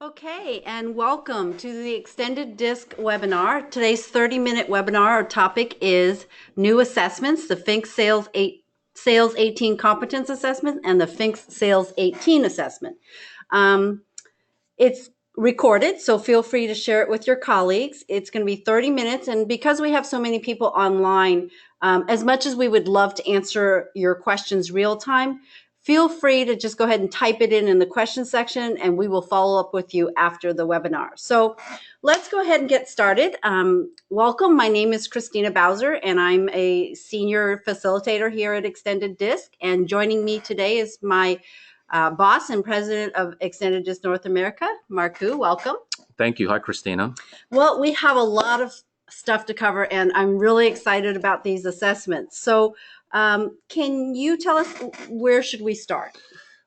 Okay, and welcome to the Extended Disc webinar. Today's 30-minute webinar, our topic is new assessments, the Sales 18 Competence Assessment and the FinxS Sales 18 Assessment. It's recorded, so feel free to share it with your colleagues. It's going to be 30 minutes, and because we have so many people online, as much as we would love to answer your questions real time, feel free to just go ahead and type it in the question section, and we will follow up with you after the webinar. So let's go ahead and get started. Welcome. My name is Christina Bowser, and I'm a senior facilitator here at Extended Disc. And joining me today is my boss and president of Extended Disc North America, Marku. Welcome. Thank you. Hi, Christina. Well, we have a lot of stuff to cover, and I'm really excited about these assessments. So can you tell us where should we start?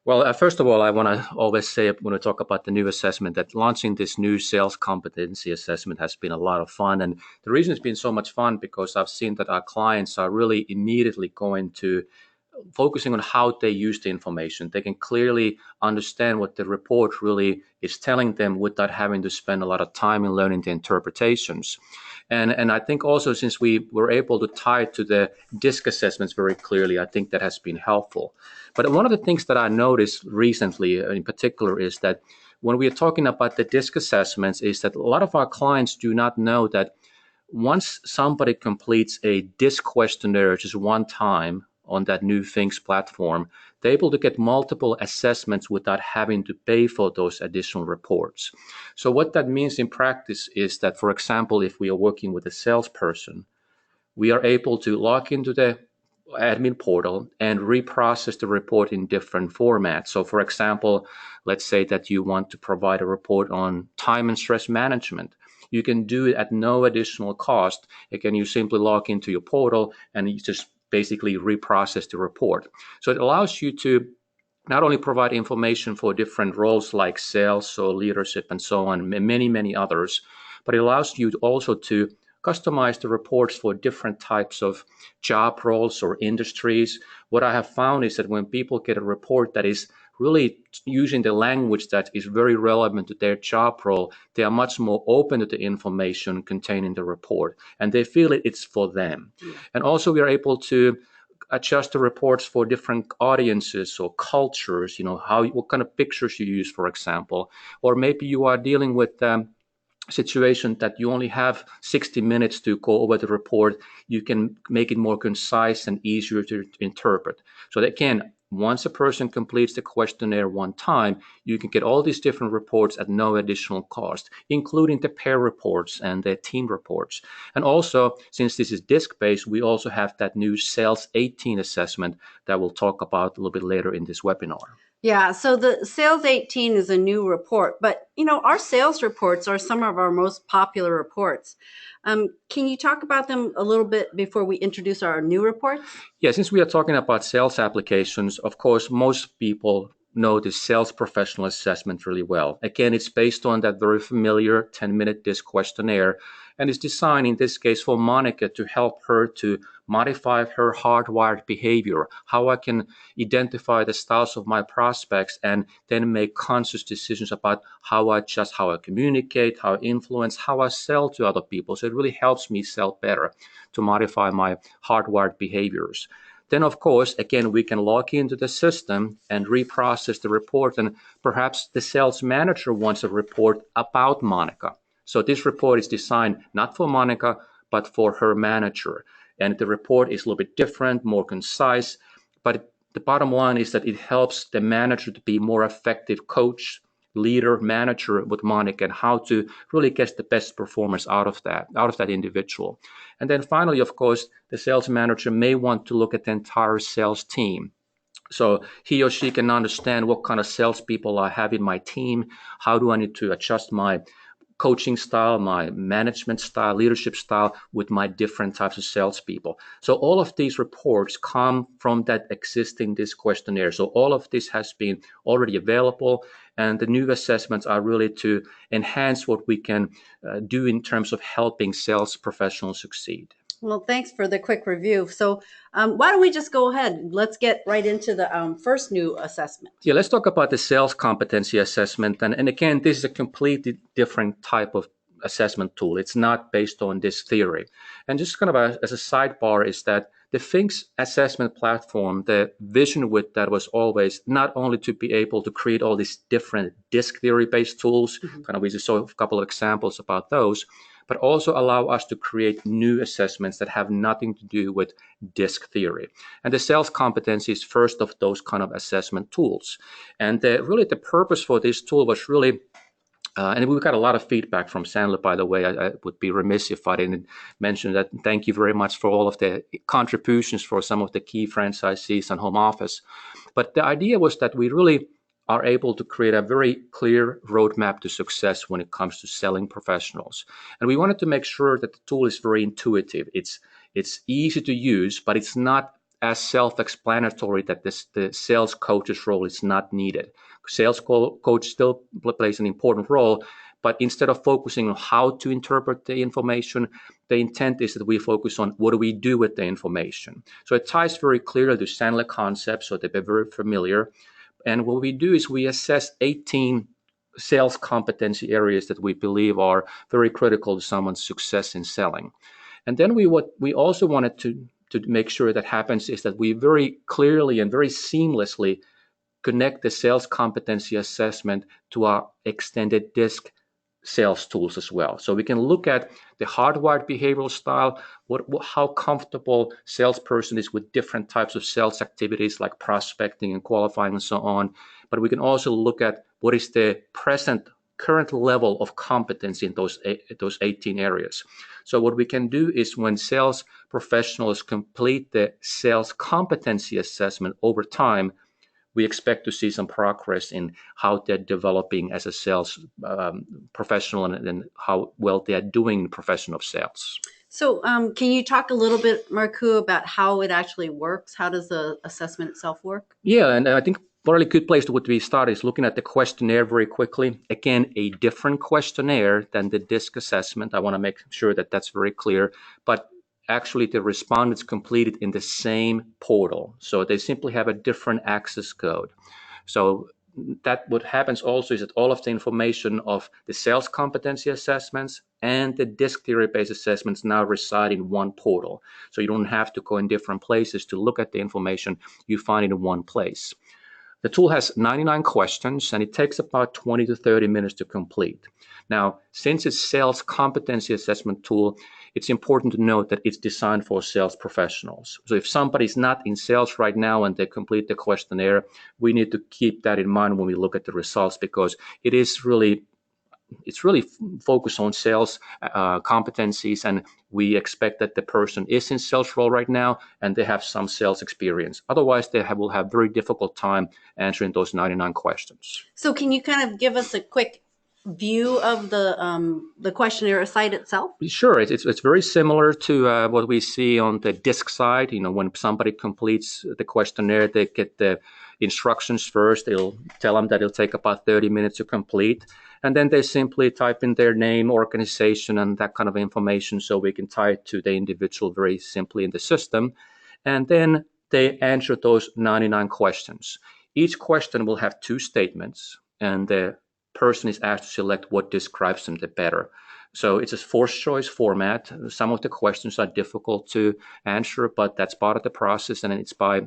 Well, first of all, I want to always say when we talk about the new assessment that launching this new sales competency assessment has been a lot of fun. And the reason it's been so much fun because I've seen that our clients are really immediately going to focusing on how they use the information. They can clearly understand what the report really is telling them without having to spend a lot of time in learning the interpretations. And I think also since we were able to tie it to the DISC assessments very clearly, I think that has been helpful. But one of the things that I noticed recently in particular is that when we are talking about the DISC assessments is that a lot of our clients do not know that once somebody completes a DISC questionnaire just one time on that new FinxS platform, they're able to get multiple assessments without having to pay for those additional reports. So what that means in practice is that, for example, if we are working with a salesperson, we are able to log into the admin portal and reprocess the report in different formats. So for example, let's say that you want to provide a report on time and stress management. You can do it at no additional cost. Again, you simply log into your portal and you just basically reprocess the report. So it allows you to not only provide information for different roles like sales, so leadership and so on, and many, many others, but it allows you also to customize the reports for different types of job roles or industries. What I have found is that when people get a report that is really using the language that is very relevant to their job role, they are much more open to the information contained in the report, and they feel it's for them. Yeah. And also we are able to adjust the reports for different audiences or cultures, what kind of pictures you use, for example, or maybe you are dealing with situation that you only have 60 minutes to go over the report. You can make it more concise and easier to interpret. So that again, once a person completes the questionnaire one time, you can get all these different reports at no additional cost, including the pair reports and the team reports. And also, since this is DISC-based, we also have that new Sales 18 assessment that we'll talk about a little bit later in this webinar. Yeah, so the Sales 18 is a new report, but our sales reports are some of our most popular reports. Can you talk about them a little bit before we introduce our new reports? Yeah, since we are talking about sales applications, of course, most people know the sales professional assessment really well. Again, it's based on that very familiar 10-minute DISC questionnaire, and it's designed in this case for Monica to help her to modify her hardwired behavior, how I can identify the styles of my prospects and then make conscious decisions about how I adjust, how I communicate, how I influence, how I sell to other people. So it really helps me sell better to modify my hardwired behaviors. Then, of course, again, we can log into the system and reprocess the report. And perhaps the sales manager wants a report about Monica. So this report is designed not for Monica, but for her manager. And the report is a little bit different, more concise. But the bottom line is that it helps the manager to be more effective coach, leader, manager with Monica, and how to really get the best performance out of that individual. And then finally, of course, the sales manager may want to look at the entire sales team. So he or she can understand what kind of salespeople I have in my team. How do I need to adjust my coaching style, my management style, leadership style with my different types of salespeople. So all of these reports come from that existing DISC questionnaire. So all of this has been already available, and the new assessments are really to enhance what we can do in terms of helping sales professionals succeed. Well, thanks for the quick review. So, why don't we just go ahead? Let's get right into the first new assessment. Yeah, let's talk about the sales competency assessment. And again, this is a completely different type of assessment tool. It's not based on this theory. And just kind of as a sidebar is that the FinxS assessment platform, the vision with that was always not only to be able to create all these different disc theory based tools, kind of we just saw a couple of examples about those, but also allow us to create new assessments that have nothing to do with disc theory. And the sales competency is first of those kind of assessment tools. And really the purpose for this tool was really and we've got a lot of feedback from Sandler, by the way. I would be remiss if I didn't mention that. Thank you very much for all of the contributions for some of the key franchisees and home office. But the idea was that we really are able to create a very clear roadmap to success when it comes to selling professionals. And we wanted to make sure that the tool is very intuitive. It's easy to use, but it's not as self-explanatory that the sales coach's role is not needed. Sales coach still plays an important role, but instead of focusing on how to interpret the information, the intent is that we focus on what do we do with the information. So it ties very clearly to Sandler concepts, so they're very familiar. And what we do is we assess 18 sales competency areas that we believe are very critical to someone's success in selling. And then what we also wanted to make sure that happens is that we very clearly and very seamlessly connect the sales competency assessment to our extended disc sales tools as well. So we can look at the hardwired behavioral style, how comfortable salesperson is with different types of sales activities like prospecting and qualifying and so on. But we can also look at what is the current level of competency in those 18 areas. So what we can do is when sales professionals complete the sales competency assessment over time, we expect to see some progress in how they're developing as a sales professional and how well they're doing in the profession of sales. So, can you talk a little bit, Marku, about how it actually works? How does the assessment itself work? Yeah, and I think a really good place to be started is looking at the questionnaire very quickly. Again, a different questionnaire than the DISC assessment. I want to make sure that that's very clear. But actually, the respondents completed in the same portal. So they simply have a different access code. So that what happens also is that all of the information of the sales competency assessments and the disc theory based assessments now reside in one portal. So you don't have to go in different places to look at the information. You find it in one place. The tool has 99 questions and it takes about 20 to 30 minutes to complete. Now, since it's sales competency assessment tool, it's important to note that it's designed for sales professionals. So if somebody's not in sales right now and they complete the questionnaire, we need to keep that in mind when we look at the results because it's really focused on sales competencies, and we expect that the person is in sales role right now and they have some sales experience. Otherwise, will have very difficult time answering those 99 questions. So, can you kind of give us a quick view of the questionnaire site itself? Sure, it's very similar to what we see on the disc side. You know, when somebody completes the questionnaire, they get the instructions first. It'll tell them that it'll take about 30 minutes to complete. And then they simply type in their name, organization, and that kind of information so we can tie it to the individual very simply in the system. And then they answer those 99 questions. Each question will have 2 statements, and the person is asked to select what describes them the better. So it's a forced choice format. Some of the questions are difficult to answer, but that's part of the process, and it's by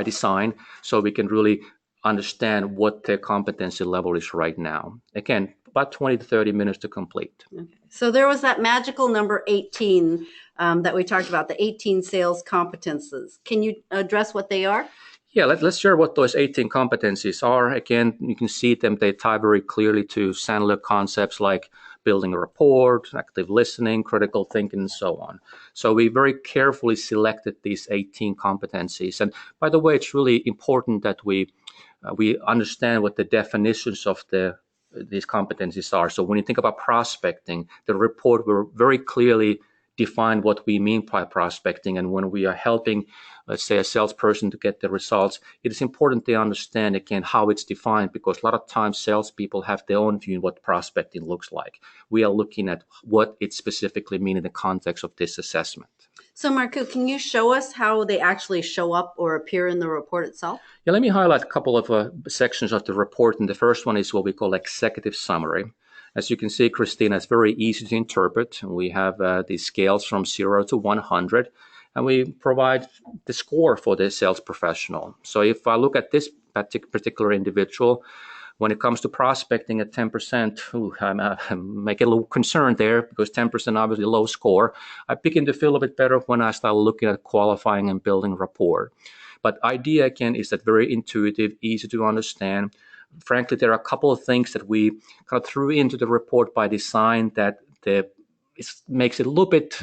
design, so we can really understand what their competency level is right now. Again, about 20 to 30 minutes to complete. Okay. So there was that magical number 18 that we talked about, the 18 sales competences. Can you address what they are? Yeah, let's share what those 18 competencies are. Again, you can see them, they tie very clearly to Sandler concepts like building a rapport, active listening, critical thinking, and so on. So we very carefully selected these 18 competencies. And by the way, it's really important that we understand what the definitions of these competencies are. So when you think about prospecting, the report will very clearly define what we mean by prospecting. And when we are helping, let's say, a salesperson to get the results, it is important they understand, again, how it's defined, because a lot of times salespeople have their own view of what prospecting looks like. We are looking at what it specifically means in the context of this assessment. So, Marco, can you show us how they actually show up or appear in the report itself? Yeah, let me highlight a couple of sections of the report. And the first one is what we call executive summary. As you can see, Christina, it's very easy to interpret. We have these scales from 0 to 100, and we provide the score for the sales professional. So if I look at this particular individual, when it comes to prospecting at 10%, I make a little concerned there, because 10% obviously low score. I begin to feel a bit better when I start looking at qualifying and building rapport. But idea, again, is that very intuitive, easy to understand. Frankly, there are a couple of things that we kind of threw into the report by design that it makes it a little bit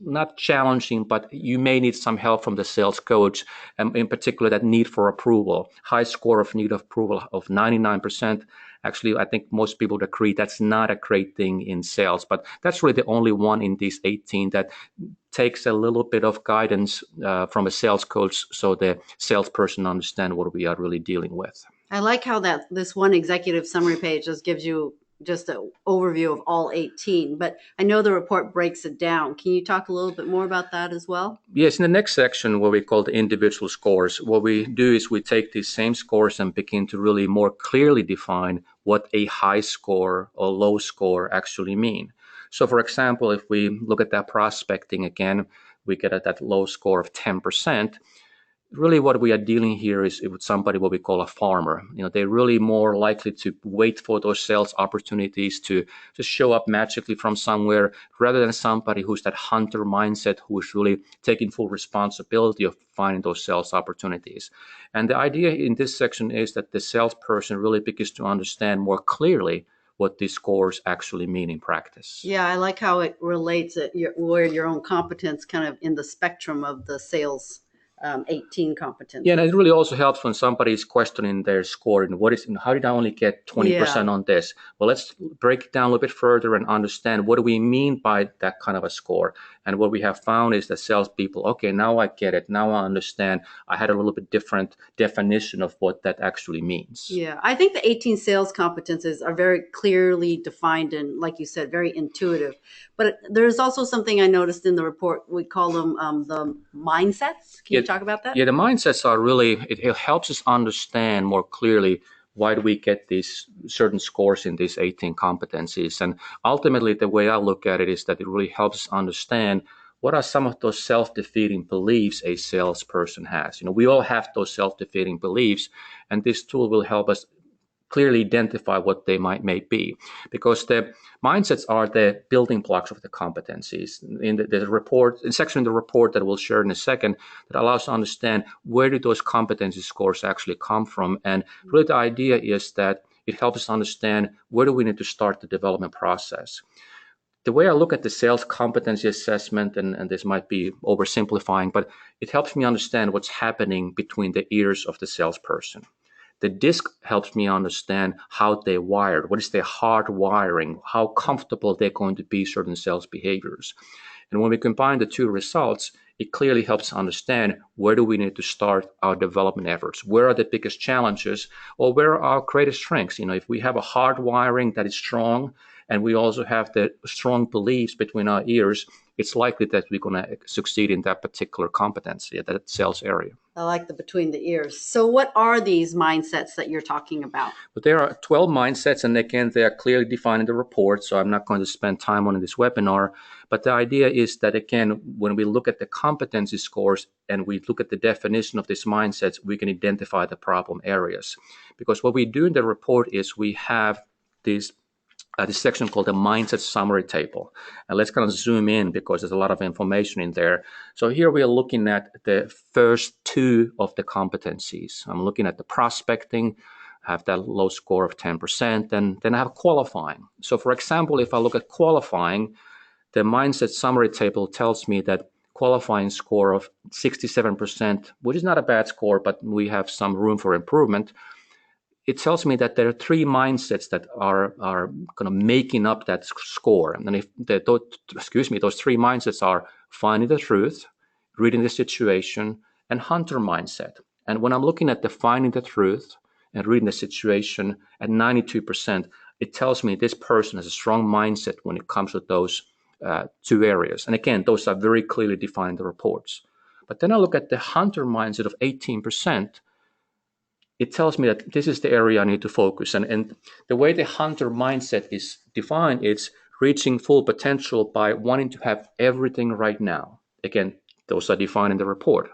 not challenging, but you may need some help from the sales coach, and in particular that need for approval. High score of need of approval of 99%. Actually, I think most people would agree that's not a great thing in sales, but that's really the only one in these 18 that takes a little bit of guidance from a sales coach, so the salesperson understand what we are really dealing with. I like how this one executive summary page just gives you just an overview of all 18, but I know the report breaks it down. Can you talk a little bit more about that as well? Yes, in the next section, what we call the individual scores, what we do is we take these same scores and begin to really more clearly define what a high score or low score actually mean. So for example, if we look at that prospecting again, we get at that low score of 10%. Really what we are dealing here is with somebody what we call a farmer. They're really more likely to wait for those sales opportunities to just show up magically from somewhere, rather than somebody who's that hunter mindset, who is really taking full responsibility of finding those sales opportunities. And the idea in this section is that the salesperson really begins to understand more clearly what these scores actually mean in practice. Yeah, I like how it relates where your own competence kind of in the spectrum of the sales 18 competencies. Yeah, and it really also helps when somebody is questioning their score and how did I only get 20% on this? Well, let's break it down a little bit further and understand what do we mean by that kind of a score. And what we have found is that salespeople, okay, now I get it. Now I understand. I had a little bit different definition of what that actually means. Yeah, I think the 18 sales competences are very clearly defined and, like you said, very intuitive. But there's also something I noticed in the report. We call them the mindsets. Can you talk about that? Yeah, the mindsets are really, it helps us understand more clearly why do we get these certain scores in these 18 competencies. And ultimately, the way I look at it is that it really helps us understand what are some of those self-defeating beliefs a salesperson has. We all have those self-defeating beliefs, and this tool will help us clearly identify what they may be, because the mindsets are the building blocks of the competencies. In the report, in section of the report that we'll share in a second, that allows us to understand where do those competency scores actually come from. And really the idea is that it helps us understand where do we need to start the development process. The way I look at the sales competency assessment, and this might be oversimplifying, but it helps me understand what's happening between the ears of the salesperson. The disc helps me understand how they're wired, what is their hard wiring, how comfortable they're going to be certain sales behaviors. And when we combine the two results, it clearly helps understand where do we need to start our development efforts, where are the biggest challenges, or where are our greatest strengths. If we have a hard wiring that is strong, and we also have the strong beliefs between our ears, it's likely that we're going to succeed in that particular competency, that sales area. I like the between the ears. So what are these mindsets that you're talking about? But there are 12 mindsets, and again, they are clearly defined in the report, so I'm not going to spend time on this webinar. But the idea is that, again, when we look at the competency scores and we look at the definition of these mindsets, we can identify the problem areas. Because what we do in the report is we have this section called the mindset summary table. And let's kind of zoom in because there's a lot of information in there. So here we are looking at the first two of the competencies. I'm looking at the prospecting, have that low score of 10%, and then I have qualifying. So for example, if I look at qualifying, the mindset summary table tells me that qualifying score of 67%, which is not a bad score, but we have some room for improvement. it tells me that there are three mindsets that are kind of making up that score. And if those three mindsets are finding the truth, reading the situation, and hunter mindset. And when I'm looking at the finding the truth and reading the situation at 92%, it tells me this person has a strong mindset when it comes to those two areas. And again, those are very clearly defined in the reports. But then I look at the hunter mindset of 18%. It tells me that this is the area I need to focus. And the way the hunter mindset is defined, it's reaching full potential by wanting to have everything right now. Again, those are defined in the report.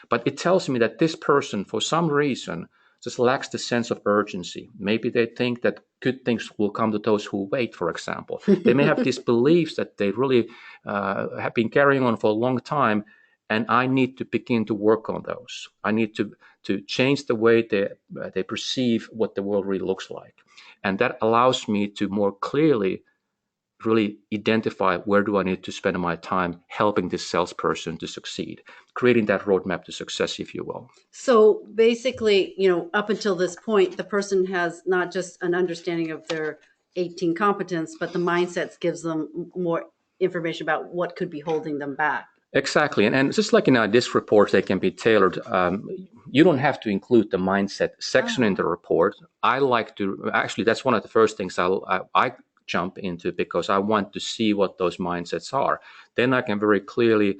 But it tells me that this person, for some reason, just lacks the sense of urgency. Maybe they think that good things will come to those who wait, for example. They may have these beliefs that they really have been carrying on for a long time, and I need to begin to work on those. I need to change the way they perceive what the world really looks like. And that allows me to more clearly really identify where do I need to spend my time helping this salesperson to succeed, creating that roadmap to success, if you will. So basically, up until this point, the person has not just an understanding of their 18 competence, but the mindsets gives them more information about what could be holding them back. Exactly. And just like in this report, they can be tailored. You don't have to include the mindset section in the report. I like to, actually, that's one of the first things I jump into, because I want to see what those mindsets are. Then I can very clearly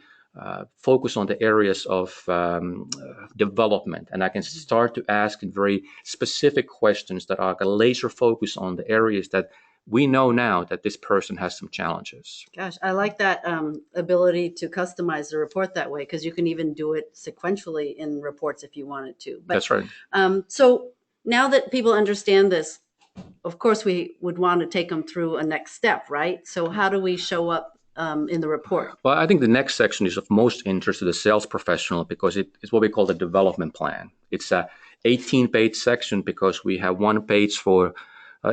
focus on the areas of development, and I can start to ask very specific questions that are laser focus on the areas that we know now that this person has some challenges. Gosh, I like that ability to customize the report that way, because you can even do it sequentially in reports if you wanted to. But, that's right. So now that people understand this, of course, we would want to take them through a next step, right? So how do we show up in the report? Well, I think the next section is of most interest to the sales professional, because it's what we call the development plan. It's a 18-page section, because we have one page for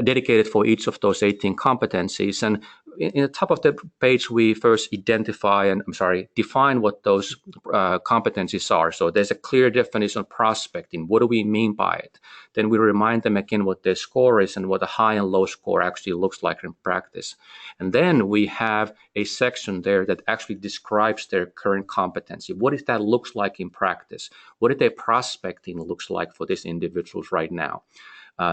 dedicated for each of those 18 competencies. And in the top of the page, we first define what those competencies are. So there's a clear definition of prospecting. What do we mean by it? Then we remind them again what their score is and what a high and low score actually looks like in practice. And then we have a section there that actually describes their current competency. What does that looks like in practice? What did their prospecting looks like for these individuals right now?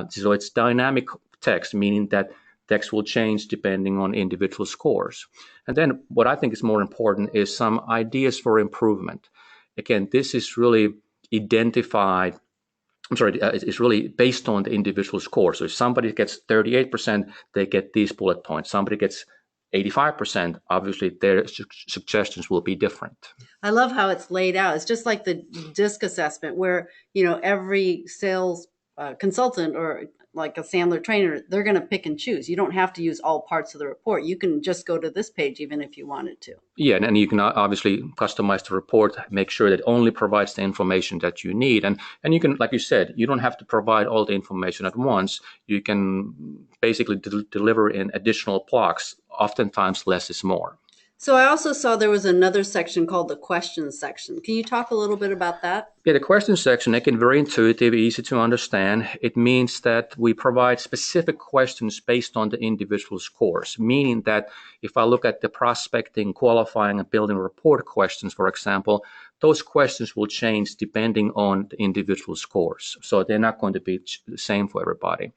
So it's dynamic text, meaning that text will change depending on individual scores. And then what I think is more important is some ideas for improvement. Again, this is really it's really based on the individual score. So if somebody gets 38%, they get these bullet points. Somebody gets 85%, obviously their suggestions will be different. I love how it's laid out. It's just like the DISC assessment, where every sales consultant or like a Sandler trainer, they're going to pick and choose. You don't have to use all parts of the report. You can just go to this page even if you wanted to. Yeah, and you can obviously customize the report, make sure that it only provides the information that you need. And you can, like you said, you don't have to provide all the information at once. You can basically deliver in additional blocks. Oftentimes, less is more. So I also saw there was another section called the questions section. Can you talk a little bit about that? Yeah, the questions section, again, very intuitive, easy to understand. It means that we provide specific questions based on the individual scores, meaning that if I look at the prospecting, qualifying, and building report questions, for example, those questions will change depending on the individual scores. So they're not going to be the same for everybody.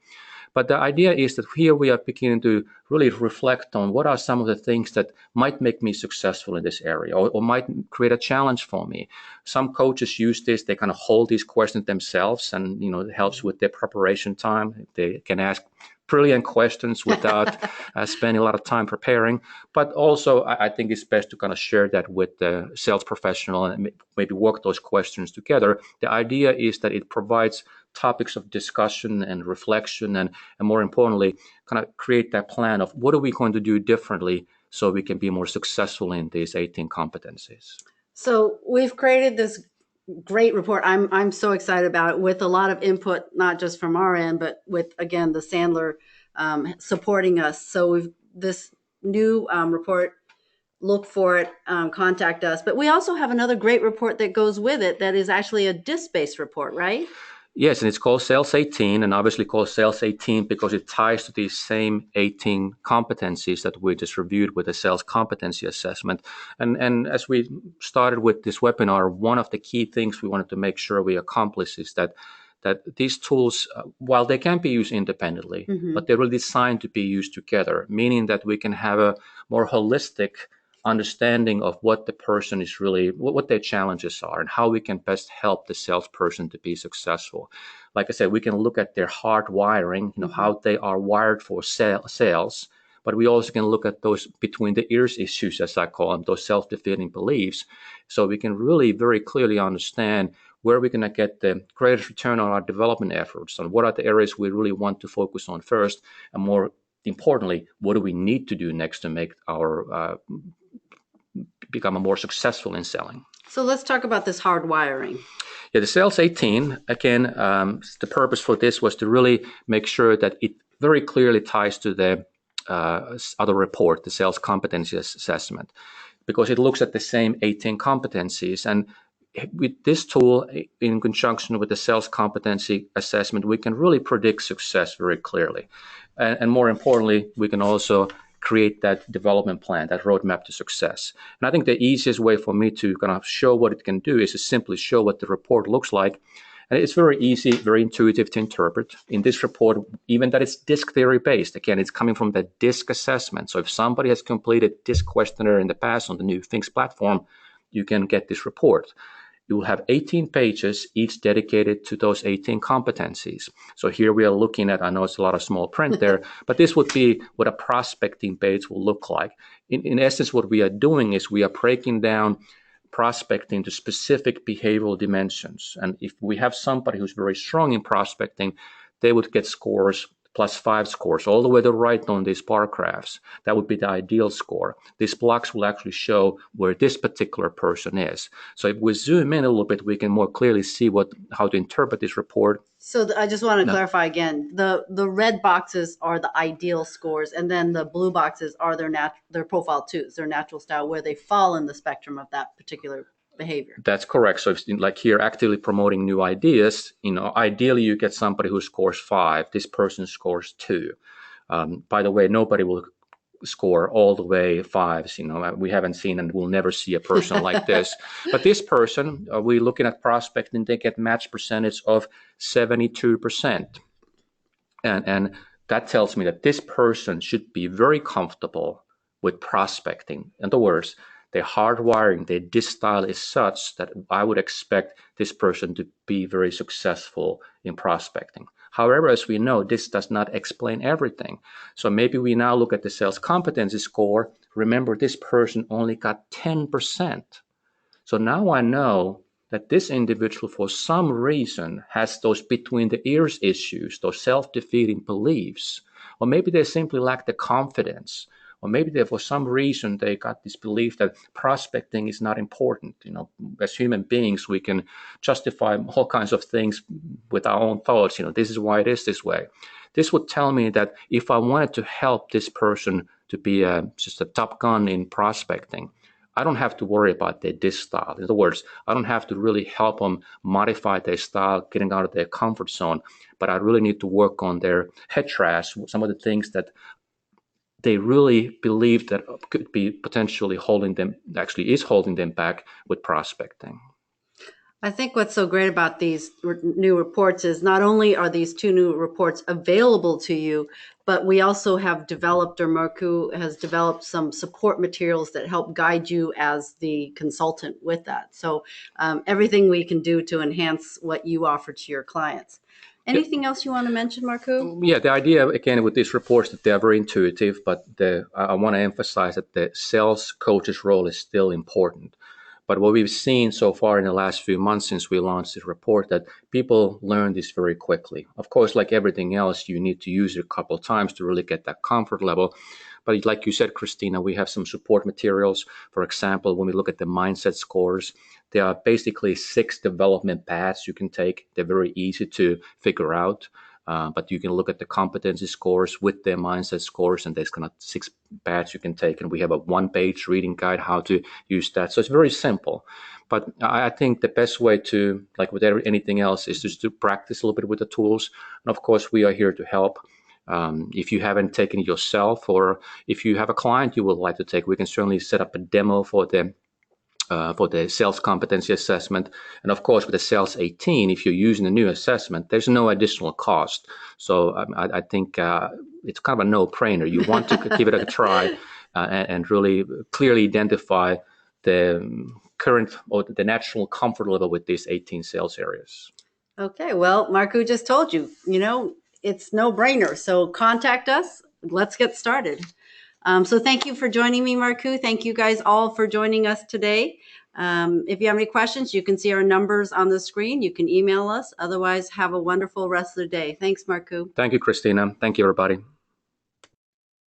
But the idea is that here we are beginning to really reflect on what are some of the things that might make me successful in this area, or might create a challenge for me. Some coaches use this, they kind of hold these questions themselves, and it helps with their preparation time. They can ask brilliant questions without spending a lot of time preparing. But also, I think it's best to kind of share that with the sales professional and maybe work those questions together. The idea is that it provides topics of discussion and reflection, and more importantly, kind of create that plan of what are we going to do differently so we can be more successful in these 18 competencies. So we've created this great report. I'm so excited about it, with a lot of input, not just from our end, but with, again, the Sandler supporting us. So we've this new report. Look for it, contact us. But we also have another great report that goes with it that is actually a DISC-based report, right? Yes, and it's called Sales 18, and obviously called Sales 18 because it ties to these same 18 competencies that we just reviewed with the Sales Competency Assessment. And as we started with this webinar, one of the key things we wanted to make sure we accomplish is that these tools, while they can be used independently, but they're really designed to be used together, meaning that we can have a more holistic understanding of what the person is really, what their challenges are, and how we can best help the salesperson to be successful. Like I said, we can look at their hard wiring, how they are wired for sales, but we also can look at those between the ears issues, as I call them, those self-defeating beliefs. So we can really very clearly understand where we're going to get the greatest return on our development efforts, and what are the areas we really want to focus on first, and more importantly, what do we need to do next to make our become more successful in selling. So let's talk about this hard wiring. Yeah, the Sales 18, again, the purpose for this was to really make sure that it very clearly ties to the other report, the Sales Competency Assessment, because it looks at the same 18 competencies. And with this tool, in conjunction with the Sales Competency Assessment, we can really predict success very clearly. And more importantly, we can also create that development plan, that roadmap to success. And I think the easiest way for me to kind of show what it can do is to simply show what the report looks like. And it's very easy, very intuitive to interpret. In this report, even that it's DISC theory based, again, it's coming from the DISC assessment. So if somebody has completed DISC questionnaire in the past on the new FinxS platform, you can get this report. You will have 18 pages, each dedicated to those 18 competencies. So here we are looking at, I know it's a lot of small print there, but this would be what a prospecting page will look like. In essence, what we are doing is we are breaking down prospecting to specific behavioral dimensions. And if we have somebody who's very strong in prospecting, they would get scores +5 scores all the way to the right on these bar graphs. That would be the ideal score. These blocks will actually show where this particular person is. So if we zoom in a little bit, we can more clearly see how to interpret this report. So I just want to clarify again, the red boxes are the ideal scores, and then the blue boxes are their profile twos, their natural style, where they fall in the spectrum of that particular behavior. That's correct. So if, like here, actively promoting new ideas, ideally you get somebody who scores 5. This person scores 2. By the way, nobody will score all the way 5s. We haven't seen and we'll never see a person like this. But this person, we're looking at prospecting, they get match percentage of 72%. And that tells me that this person should be very comfortable with prospecting. In other words, their hardwiring, their DISC style is such that I would expect this person to be very successful in prospecting. However, as we know, this does not explain everything. So maybe we now look at the sales competency score. Remember, this person only got 10%. So now I know that this individual, for some reason, has those between the ears issues, those self-defeating beliefs, or maybe they simply lack the confidence. Or maybe they, for some reason, they got this belief that prospecting is not important. As human beings, we can justify all kinds of things with our own thoughts. This is why it is this way. This would tell me that if I wanted to help this person to be just a top gun in prospecting, I don't have to worry about their DISC style. In other words, I don't have to really help them modify their style, getting out of their comfort zone. But I really need to work on their head trash, some of the things that they really believe that could be potentially actually is holding them back with prospecting. I think what's so great about these new reports is not only are these 2 new reports available to you, but we also have developed, or Markku has developed, some support materials that help guide you as the consultant with that. So everything we can do to enhance what you offer to your clients. Anything else you want to mention, Markku? Yeah, the idea, again, with these reports, that they are very intuitive, but I want to emphasize that the sales coach's role is still important. But what we've seen so far in the last few months since we launched this report, that people learn this very quickly. Of course, like everything else, you need to use it a couple of times to really get that comfort level. But like you said, Christina, we have some support materials. For example, when we look at the mindset scores, there are basically 6 development paths you can take. They're very easy to figure out. But you can look at the competency scores with their mindset scores, and there's kind of 6 paths you can take. And we have a 1-page reading guide how to use that. So it's very simple. But I think the best way to, like with anything else, is just to practice a little bit with the tools. And of course, we are here to help. If you haven't taken it yourself, or if you have a client you would like to take, we can certainly set up a demo for the sales competency assessment. And of course, with the sales 18, if you're using the new assessment, there's no additional cost. So I think it's kind of a no-brainer. You want to give it a try and really clearly identify the current or the natural comfort level with these 18 sales areas. Okay, well, Marku just told you, it's no brainer. So contact us. Let's get started. So thank you for joining me, Marku. Thank you guys all for joining us today. If you have any questions, you can see our numbers on the screen. You can email us. Otherwise, have a wonderful rest of the day. Thanks, Marku. Thank you, Christina. Thank you, everybody.